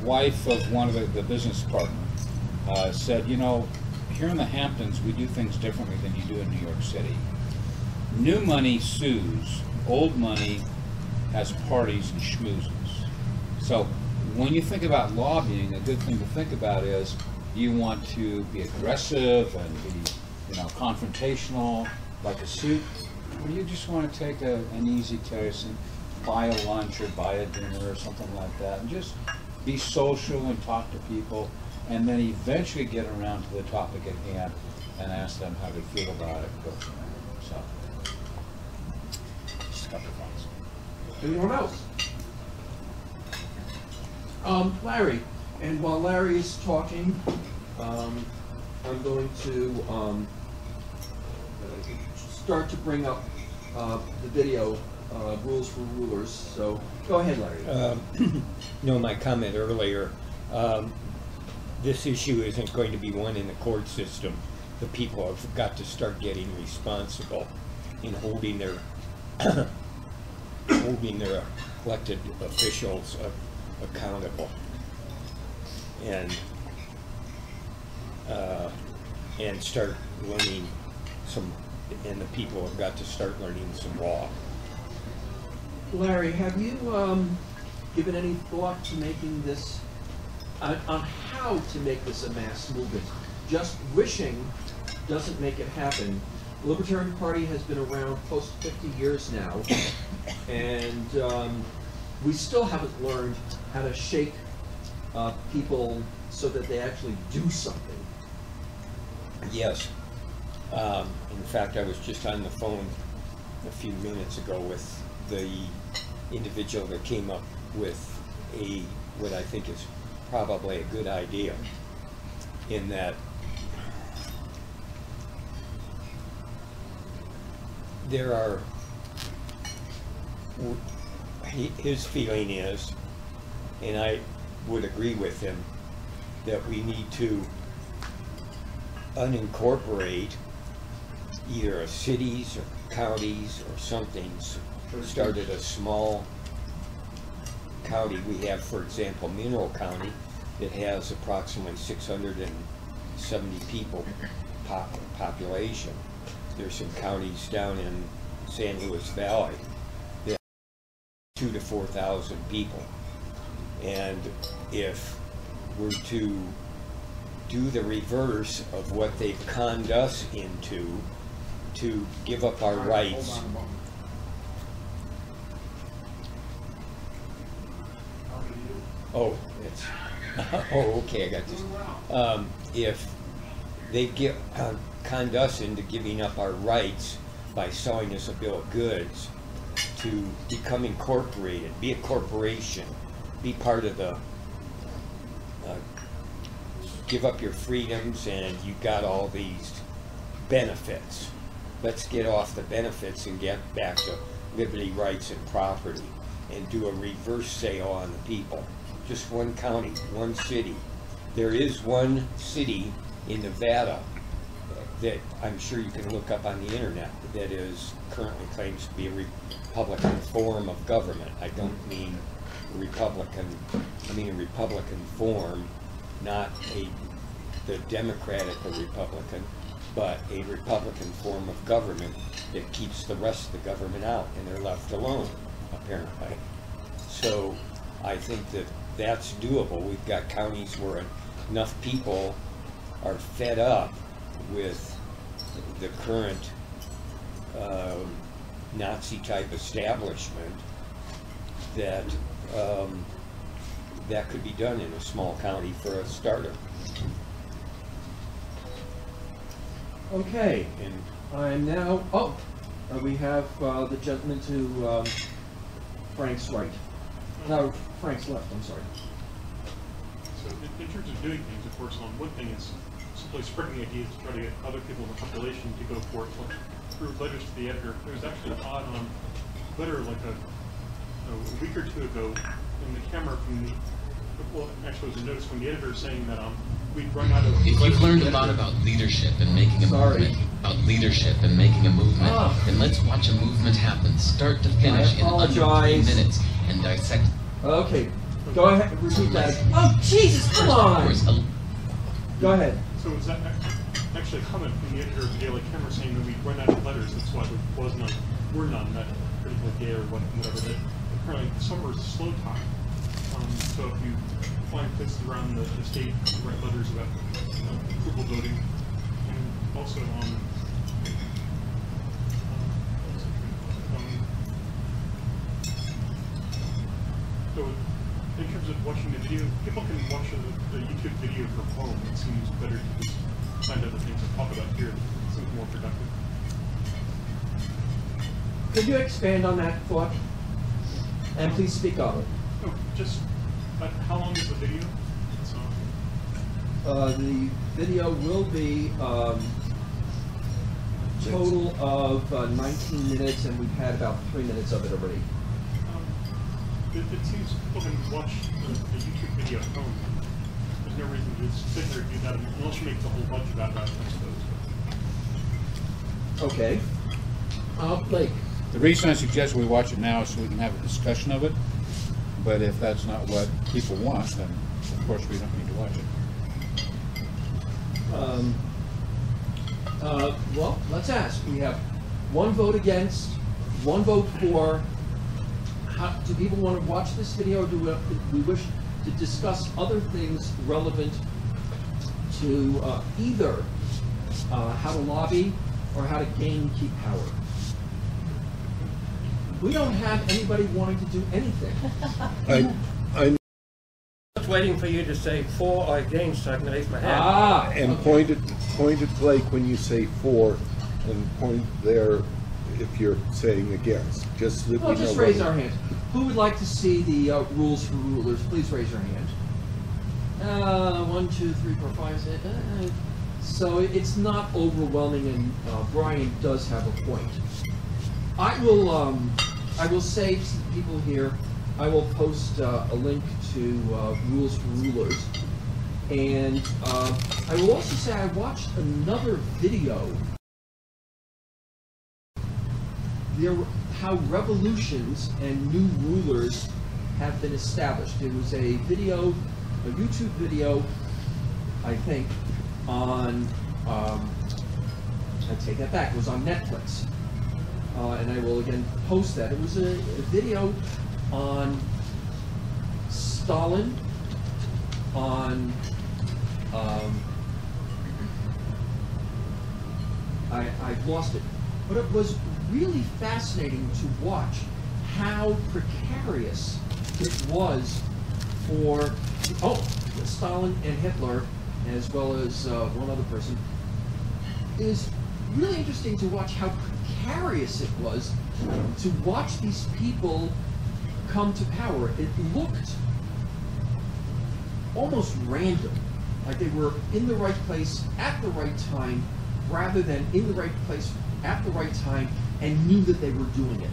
wife of one of the business partner said, you know, here in the Hamptons, we do things differently than you do in New York City. New money sues, old money has parties and schmoozes. So when you think about lobbying, a good thing to think about is you want to be aggressive and be, confrontational, like a suit, or you just want to take an easy taste and buy a lunch or buy a dinner or something like that, and just be social and talk to people, and then eventually get around to the topic at hand and ask them how they feel about it and go from there. So, just a couple of thoughts. Anyone else? Larry, and while Larry's talking, I'm going to start to bring up the video, Rules for Rulers. So go ahead, Larry. No, my comment earlier, this issue isn't going to be one in the court system. The people have got to start getting responsible in holding their elected officials accountable, and start learning and the people have got to start learning some law. Larry, have you given any thought to making this, on how to make this a mass movement? Just wishing doesn't make it happen. The Libertarian Party has been around close to 50 years now, and we still haven't learned how to shake people so that they actually do something. Yes. In fact, I was just on the phone a few minutes ago with the individual that came up with what I think is probably a good idea, in that there are, his feeling is, and I would agree with him, that we need to unincorporate either cities or counties or something, start at a small county. We have, for example, Mineral County that has approximately 670 people population. There's some counties down in San Luis Valley that have 2,000 to 4,000 people. And if we're to do the reverse of what they've conned us into, to give up our rights. Hold on a moment. How do you? Oh, it's, oh, okay, I got this. If they conned us into giving up our rights by selling us a bill of goods to become incorporated, be a corporation, be part of the, give up your freedoms and you got all these benefits. Let's get off the benefits and get back to liberty, rights, and property, and do a reverse sale on the people. Just one county, one city. There is one city in Nevada that I'm sure you can look up on the internet that is currently claims to be a Republican form of government. I don't mean Republican, I mean a Republican form, not the Democratic or Republican, but a Republican form of government that keeps the rest of the government out and they're left alone, apparently. So I think that that's doable. We've got counties where enough people are fed up with the current Nazi-type establishment that that could be done in a small county for a starter. Okay, And I'm now, we have the gentleman to Frank's right. No, Frank's left, I'm sorry. So in terms of doing things, of course, one thing is simply spreading the ideas to try to get other people in the population to go for it. So through letters to the editor, there was actually an odd letter like a week or two ago in the camera from the, well, actually it was a notice from the editor saying that we'd run out of... If you've learned a lot about leadership and making a movement, then let's watch a movement happen, start to finish, in under 3 minutes, and dissect. Okay, go ahead, repeat that. Oh, Jesus, come on! Go ahead. So was that actually a comment from the editor of the Daily Camera saying that we'd run out of letters, that's why there was none, were none, that particular day or whatever, that apparently summer is a slow time. So if you find places around the state to write letters about approval voting, and also so in terms of watching the video, people can watch the YouTube video from home. It seems better to just find other things to talk about here. It seems more productive. Could you expand on that thought? And please speak up. Oh, just how long is the video? The video will be total of 19 minutes, and we've had about 3 minutes of it already. It seems people can watch the YouTube video at home. There's no reason to just sit there and do that unless you make the whole bunch about that, I suppose. Okay. Blake. The reason I suggest we watch it now is so we can have a discussion of it. But if that's not what people want, then of course we don't need to watch it. Well, let's ask. We have one vote against, one vote for. Do people want to watch this video, or do we wish to discuss other things relevant to either how to lobby or how to gain key power? We don't have anybody wanting to do anything. I'm just waiting for you to say for or against so I can raise my hand. and point at Blake when you say for, and point there if you're saying against, just so that Well, we know. just raise our hands. Who would like to see the rules for rulers? Please raise your hand. 1, 2, 3, 4, 5, 6. So it's not overwhelming, and Brian does have a point. I will say to the people here, I will post a link to rules for rulers, and I will also say I watched another video. How revolutions and new rulers have been established. It was a video, a YouTube video, I think, on, I take that back, it was on Netflix. And I will again post that. It was a video on Stalin, on, I've lost it. But it was really fascinating to watch how precarious it was for, Stalin and Hitler, as well as one other person. It is really interesting to watch how precarious it was to watch these people come to power. It looked almost random, like they were in the right place at the right time, rather than in the right place at the right time and knew that they were doing it.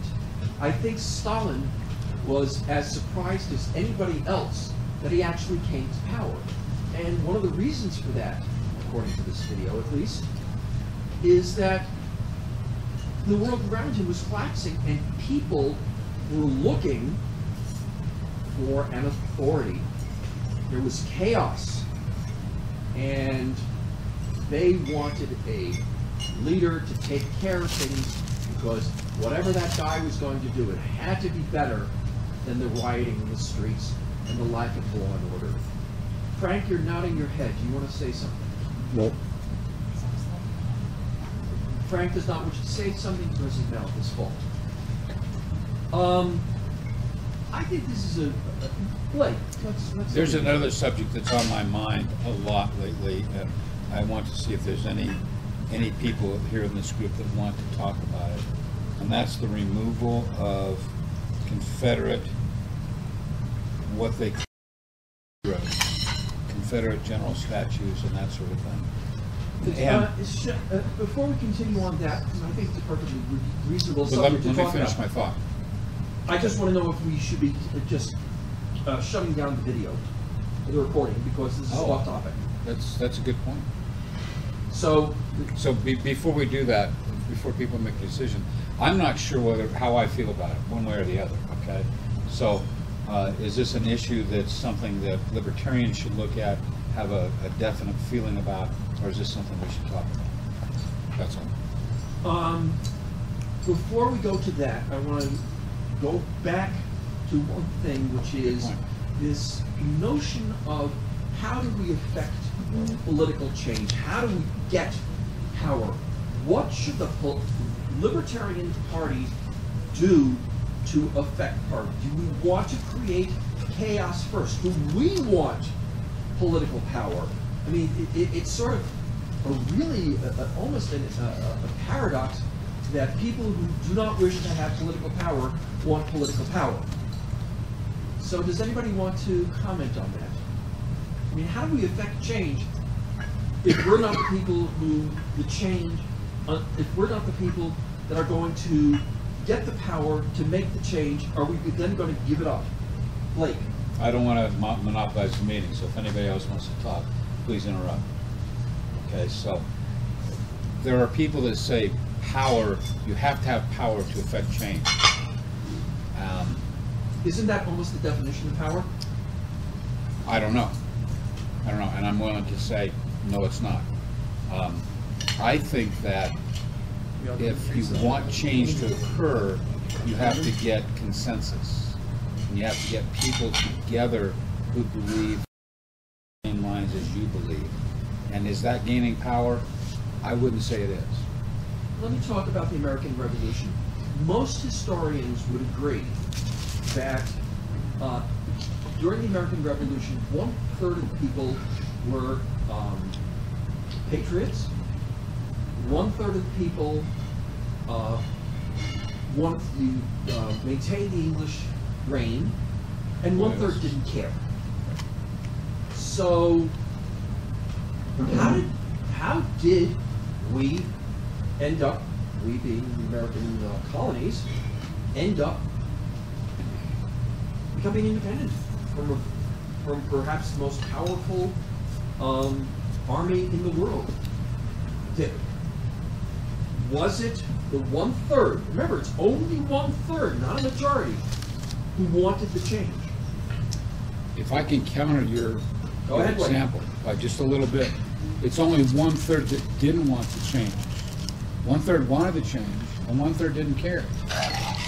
I think Stalin was as surprised as anybody else that he actually came to power. And one of the reasons for that, according to this video at least, is that the world around him was collapsing and people were looking for an authority. There was chaos, and they wanted a leader to take care of things, because whatever that guy was going to do, it had to be better than the rioting in the streets and the lack of law and order. Frank, you're nodding your head. Do you want to say something? No. Frank does not wish to say something because his mouth is full. I think this is a Blake. There's another subject that's on my mind a lot lately, and I want to see if there's any people here in this group that want to talk about it, and that's the removal of Confederate, what they call Confederate general statues and that sort of thing. Before we continue on that, because I think it's a perfectly reasonable But subject to let me talk finish about. my thought. I just want to know if we should be just shutting down the video, the recording, because this is off topic. That's a good point. So Before we do that, before people make a decision, I'm not sure how I feel about it, one way or the other, okay? So is this an issue that's something that libertarians should look at, have a definite feeling about, or is this something we should talk about? That's all. before we go to that, I want to go back to one thing, which is this notion of how do we affect political change? How do we get power? What should the Libertarian Party do to affect power? Do we want to create chaos first? Do we want political power? I mean, it's sort of a really almost a paradox that people who do not wish to have political power want political power. So does anybody want to comment on that? I mean, how do we affect change if we're not the people who the change, if we're not the people that are going to get the power to make the change, are we then going to give it up? Blake. I don't want to monopolize the meeting, so if anybody else wants to talk, please interrupt. Okay, so there are people that say power, you have to have power to affect change. Isn't that almost the definition of power? I don't know, and I'm willing to say, no, it's not. I think that if you want change to occur, you have to get consensus. And you have to get people together who believe the same lines as you believe. And is that gaining power? I wouldn't say it is. Let me talk about the American Revolution. Most historians would agree that during the American Revolution, 1/3 of the people were patriots, 1/3 of the people maintained the English reign, and 1/3 didn't care. So, how did we end up, we being the American colonies, end up becoming independent from perhaps the most powerful army in the world? Was it the 1/3? Remember, it's only 1/3, not a majority, who wanted the change. If I can counter your Go ahead, example by just a little bit, it's only 1/3 that didn't want to change. 1/3 wanted to change, and 1/3 didn't care.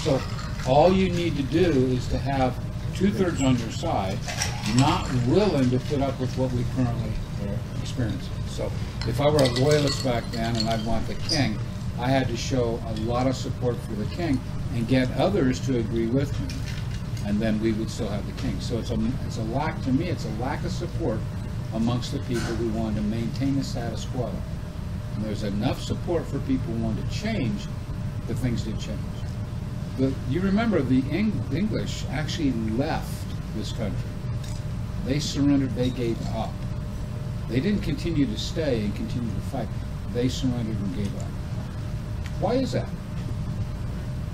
So all you need to do is to have 2/3 on your side, not willing to put up with what we currently are experiencing. So if I were a loyalist back then and I'd want the king, I had to show a lot of support for the king and get others to agree with me, and then we would still have the king. So it's a lack, to me, it's a lack of support amongst the people who wanted to maintain the status quo. And there's enough support for people who wanted to change, but things did change. But you remember the English actually left this country. They surrendered, they gave up. They didn't continue to stay and continue to fight. They surrendered and gave up. Why is that?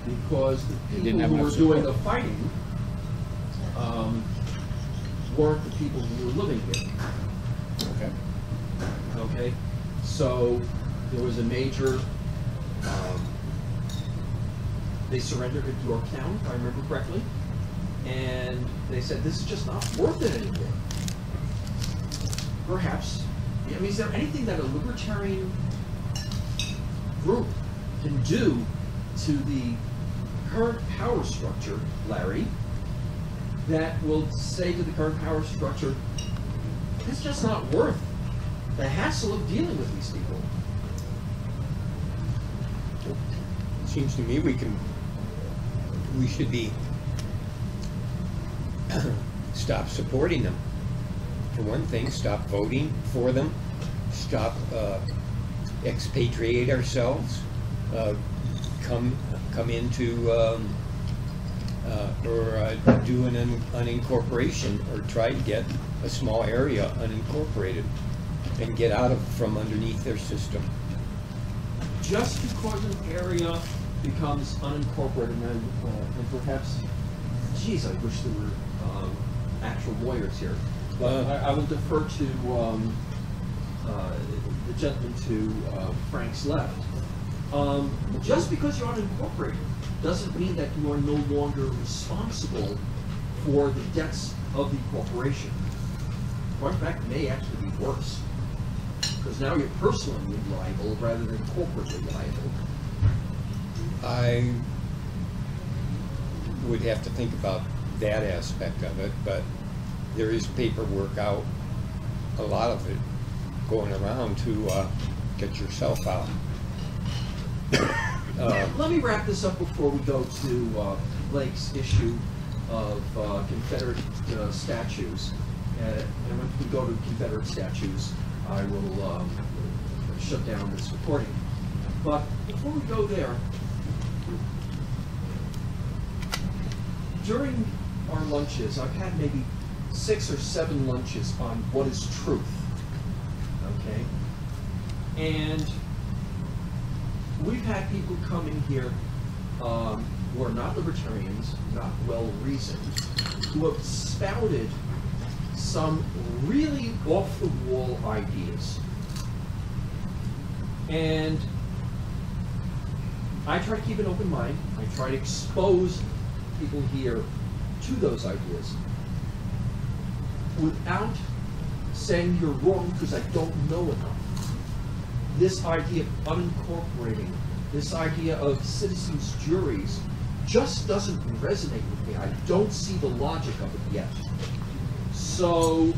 Because the didn't people have who enough were doing support. the fighting weren't the people who were living here. Okay. Okay, so there was a major. They surrendered at Yorktown, if I remember correctly, and they said this is just not worth it anymore. Perhaps, I mean, is there anything that a libertarian group can do to the current power structure, Larry, that will say to the current power structure, it's just not worth the hassle of dealing with these people? Seems to me we should be stop supporting them. For one thing, stop voting for them, stop expatriate ourselves, come into or do an unincorporation, or try to get a small area unincorporated and get out from underneath their system. Just because an area becomes unincorporated, and perhaps, geez, I wish there were actual lawyers here. But I will defer to the gentleman to Frank's left. Just because you're unincorporated doesn't mean that you are no longer responsible for the debts of the corporation. Or in fact, it may actually be worse, because now you're personally liable rather than corporately liable. I would have to think about that aspect of it, but there is paperwork out, a lot of it going around to get yourself out. Let me wrap this up before we go to Blake's issue of Confederate statues. And when we go to Confederate statues, I will shut down this recording. But before we go there, during our lunches, I've had maybe 6 or 7 lunches on what is truth, okay? And we've had people come in here who are not libertarians, not well-reasoned, who have spouted some really off-the-wall ideas. And I try to keep an open mind. I try to expose people here to those ideas without saying you're wrong because I don't know enough. This idea of unincorporating, this idea of citizens' juries just doesn't resonate with me. I don't see the logic of it yet. So,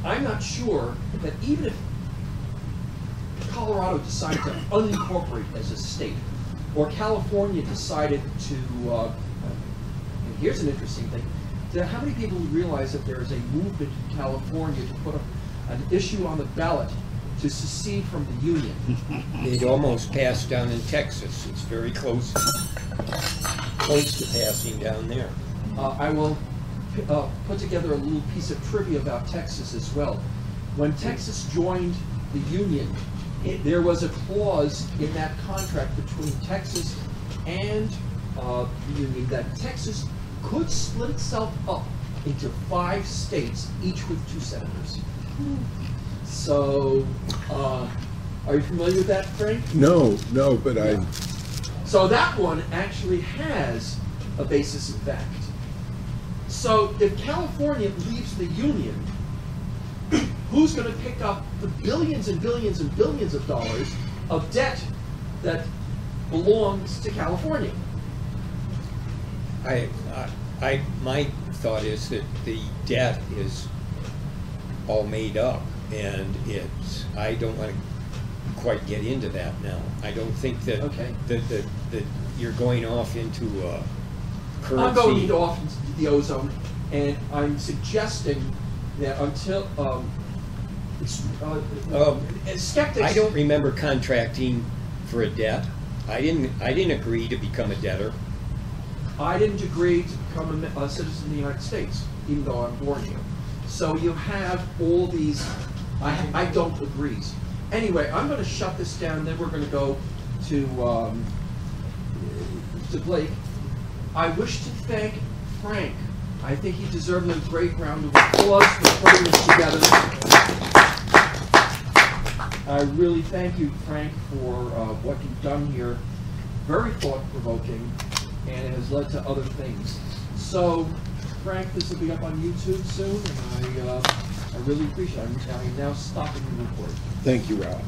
I'm not sure that even if Colorado decided to unincorporate as a state, or California decided to, and here's an interesting thing, how many people realize that there is a movement in California to put an issue on the ballot to secede from the Union. It almost passed down in Texas. It's very close to passing down there. I will put together a little piece of trivia about Texas as well. When Texas joined the Union, there was a clause in that contract between Texas and the Union that Texas could split itself up into 5 states, each with 2 senators. So, are you familiar with that, Frank? No, but Yeah. So that one actually has a basis in fact. So if California leaves the Union, who's going to pick up the billions and billions and billions of dollars of debt that belongs to California? My thought is that the debt is all made up, and I don't want to quite get into that now. I don't think that that you're going off into currency. I'm going off into the ozone, and I'm suggesting that until skeptics. I don't remember contracting for a debt. I didn't agree to become a debtor. I didn't agree to become a citizen of the United States, even though I'm born here. So you have all these I don't agrees. Anyway, I'm going to shut this down, then we're going to go to Blake. I wish to thank Frank. I think he deserves a great round of applause for putting this together. I really thank you, Frank, for what you've done here. Very thought-provoking, and it has led to other things. So, Frank, this will be up on YouTube soon, and I really appreciate it. I'm now stopping the recording. thank you, Ralph.